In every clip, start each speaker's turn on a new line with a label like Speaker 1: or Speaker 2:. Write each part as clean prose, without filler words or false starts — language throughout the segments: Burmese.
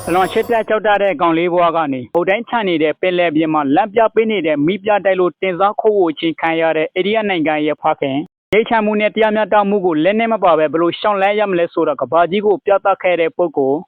Speaker 1: အလွန်ရှစ်တက်ကြောက်တဲ့ကောင်လေးဘွားကနေဗုဒ္ဓချန်နေတဲ့ပင်လယ်ပြင်မှာလမ်းပြပေးနေတဲ့မိပြတိုက်လို့တင်စားခိုးကိုချင်းခံရတဲ့အိန္ဒိယနိုင်ငံရဲ့ဖွားခင်နေချမှုနဲ့တရားမျှတမှုကိုလက်နဲ့မပါပဲဘလို့ရှောင်လန်းရမလဲဆိုတော့ကဘာကြီးကိုပြသခဲ့တဲ့ပုဂ္ဂိုလ်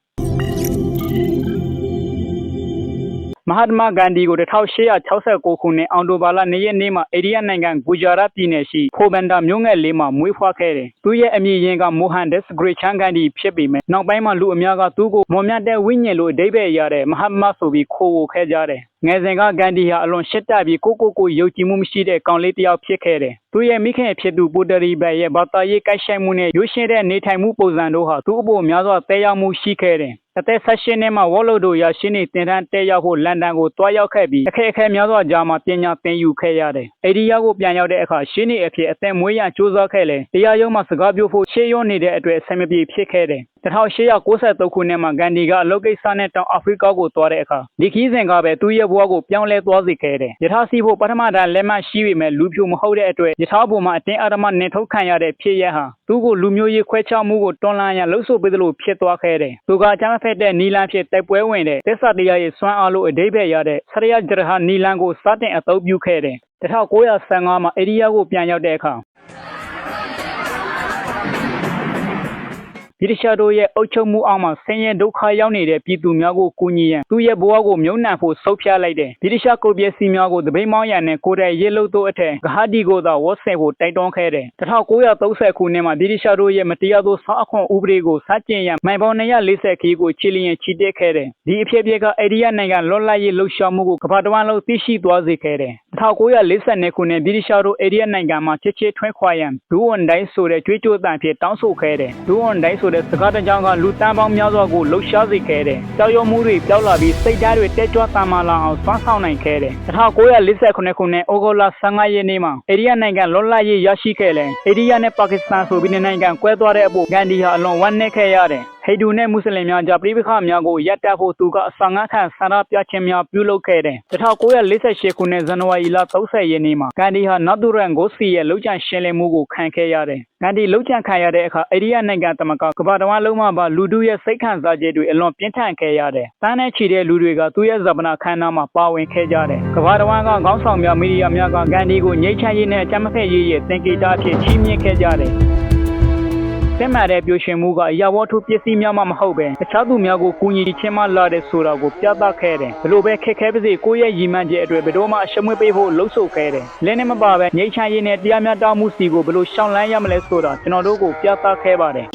Speaker 1: မဟာတမဂန္ဒီကို1869ခုနှစ်အောက်တိုဘာလ2ရက်နေ့မှာအိန္ဒိယနိုင်ငံဂူဂျာရတ်ပြည်နယ်ရှိဖိုဘန်ဒါမြို့ငယ်လေးမှာမွေးဖွားခဲ့တယ်။သူရဲ့အမည်ရင်းကမိုဟန်ဒက်စ်ဂရစ်ချန်ဂန္ဒီဖြစ်ပေမဲ့နောက်ပိုင်းမှာလူအများကသူ့ကိုမော်မြတ်တဲ့ဝိညာဉ်လိုအဓိပ္ပာယ်ရတဲ့မဟာတမဆိုပြီးခိုးဝေါ်ခဲ့ကြတယ်။ငယ်စဉ်ကဂန္ဒီဟာအလွန်ရှစ်တက်ပြီးကိုယုံကြည်မှုမရှိတဲ့ကောင်လေးတစ်ယောက်ဖြစ်ခဲ့တယ်။သူရဲ့မိခင်ဖြစ်သူပူတရီဘက်ရဲ့ဘာသာရေးကိုက်ဆိုင်မှုနဲ့ရွှေရှင်းတဲ့နေထိုင်မှုပုံစံတို့ဟာသူ့အပေါ်များစွာတဲရောက်မှုရှိခဲ့တယ်။အသက်16နှစ်မှာဝေါ်လို့တို့ရရှိနေတင်တန်းတဲရောက်ဖို့လန်ဒန်ကိုတွားရောက်ခဲ့ပြီးအခက်အခဲများစွာကြားမှာပညာသင်ယူခဲ့ရတယ်။အိန္ဒိယကိုပြန်ရောက်တဲ့အခါရှင်းနေအဖြစ်အသက်မွေးရန်စူးစမ်းခဲ့လေတရားရုံးမှာစကားပြောဖို့ရှေ့ရွံ့နေတဲ့အတွက်ဆင်မပြေဖြစ်ခဲ့တယ်။1893ခုနှစ်မှာဂန္ဒီကအလုပ်ကိစ္စနဲ့တောင်အာဖရိကကိုသွားတဲ့အခါဒီခီးစဉ်ကပဲသူ့ရဲ့ဘဝကိုပြောင်းလဲသွားစေခဲ့တယ်။ယထာစီဖို့ပထမတန်းလက်မှတ်ရှိပေမဲ့လူဖြူမဟုတ်တဲ့အတွက်ယထာဘုံမှာအတင်းအဓမ္မနှင်ထုတ်ခံရတဲ့ဖြစ်ရဟာသူ့ကိုလူမျိုးရေးခွဲခြားမှုကိုတွန်းလှန်ရန်လှုပ်ဆိုပေးသလိုဖြစ်သွားခဲ့တယ်။သူကအကြမ်းဖက်တဲ့နီလန်ဖြစ်တိုက်ပွဲဝင်တဲ့သစ္စာတရားရဲ့စွမ်းအားလို့အဓိပ္ပာယ်ရတဲ့ဆရယဂျရဟာနီလန်ကိုစတင်အသုံးပြုခဲ့တယ်။1915မှာအိန္ဒိယကိုပြန်ရောက်တဲ့အခါဗြိတိရှတို့ရဲ့အုပ်ချုပ်မှုအောက်မှာဆင်းရဲဒုက္ခရောက်နေတဲ့ပြည်သူများကိုကူညီရန်သူ့ရဲ့ဘဝကိုမြုံနှံဖို့ဆုတ်ဖြတ်လိုက်တယ်။ဗြိတိရှကိုပစ္စည်းများကိုတပိတ်မောင်းရန်နဲ့ကိုယ်တိုင်ရေးလုပ်တို့အထက်ဂဟာဒီကိုသာဝတ်ဆင်ဖို့တိုက်တွန်းခဲ့တယ်။1930ခုနှစ်မှာဗြိတိရှတို့ရဲ့မတရားသောဆောင်းအခွန်ဥပဒေကိုစတင်ရန်မိုင်ပေါင်း240ခီးကိုချီလျင်ချီတက်ခဲ့တယ်။ဒီအဖြစ်အပျက်ကအိန္ဒိယနိုင်ငံလွတ်လပ်ရေးလှုပ်ရှားမှုကိုကမ္ဘာတစ်ဝန်းလုံးသိရှိသွားစေခဲ့တယ်။1942ခုနှစ်ဗြိတိရှတို့အိန္ဒိယနိုင်ငံမှာချစ်ချစ်ထွန်းခွာရန်ဒူဝန်ဒိုင်းဆိုတဲ့ကြွေးကြော်သံဖြင့်တောင်းဆိုခဲ့တယ်။ဒူဝန်ဒိုင်းဆိုတဲ့စကားတစ်ကြောင်းလူတန်းပေါင်းများစွာကိုလှုပ်ရှားစေခဲ့တယ်။ကြောက်ရွံ့မှုတွေပျောက်လာပြီးစိတ်ဓာတ်တွေတက်ကြွတမ်းမာလာအောင်စွမ်းဆောင်နိုင်ခဲ့တယ်။1948ခုနှစ်ဩဂုတ်လ15ရက်နေ့မှာအိန္ဒိယနိုင်ငံလွတ်လပ်ရေးရရှိခဲ့တယ်။အိန္ဒိယနဲ့ပါကစ္စတန်ဆိုပြီးနိုင်ငံကွဲသွားတဲ့အပေါ်ဂန္ဒီဟာအလွန်ဝမ်းနည်းခဲ့ရတယ်။ဟိန္ဒူနဲ့မွတ်စလင်များကြားပြိပခါများကိုရပ်တန့်ဖို့သူကအစာငါးခံဆန္ဒပြခြင်းများပြုလုပ်ခဲ့တယ်။1948ခုနှစ်ဇန်နဝါရီလ30ရက်နေ့မှာဂန္ဒီဟာနောက်တူရန်ဂိုစီရဲ့လှုပ်ကြံရှင်းလင်းမှုကိုခံခဲ့ရတယ်။ဂန္ဒီလှုပ်ကြံခံရတဲ့အခါအိန္ဒိယနိုင်ငံသမကကမ္ဘာတစ်ဝန်းလုံးမှာပါလူထုရဲ့စိတ်ခံစားချက်တွေအလွန်ပြင်းထန်ခဲ့ရတယ်။တန်းနဲ့ချီတဲ့လူတွေကသူ့ရဲ့ဇာပနာခန်းနာမှာပါဝင်ခဲ့ကြတယ်။ကမ္ဘာတစ်ဝန်းကခေါင်းဆောင်များမီဒီယာများကဂန္ဒီကိုငြိမ်းချမ်းရေးနဲ့အကြမ်းမဖက်ရေးရဲ့သင်္ကေတအဖြစ်ချီးမြှင့်ခဲ့ကြတယ်။တက်မှတဲ့ပြိုရှင်မှုကအရာဝတ္ထုပစ္စည်းများမှမဟုတ်ပဲတခြားသူများကိုကူညီခြင်းမှလာတဲ့ဆိုတာကိုပြသခဲ့တယ်ဘလို့ပဲခက်ခဲပါစေကိုယ့်ရဲ့ရည်မှန်းချက်အတွက်ဘယ်တော့မှအရှမွေးပေးဖို့လှုံ့ဆော်ခဲ့တယ်လက်နဲ့မပါပဲငြိမ်းချမ်းရေးနဲ့တရားမျှတမှုစီကိုဘလို့ရှောင်လန်းရမလဲဆိုတာကျွန်တော်တို့ကိုပြသခဲ့ပါတယ်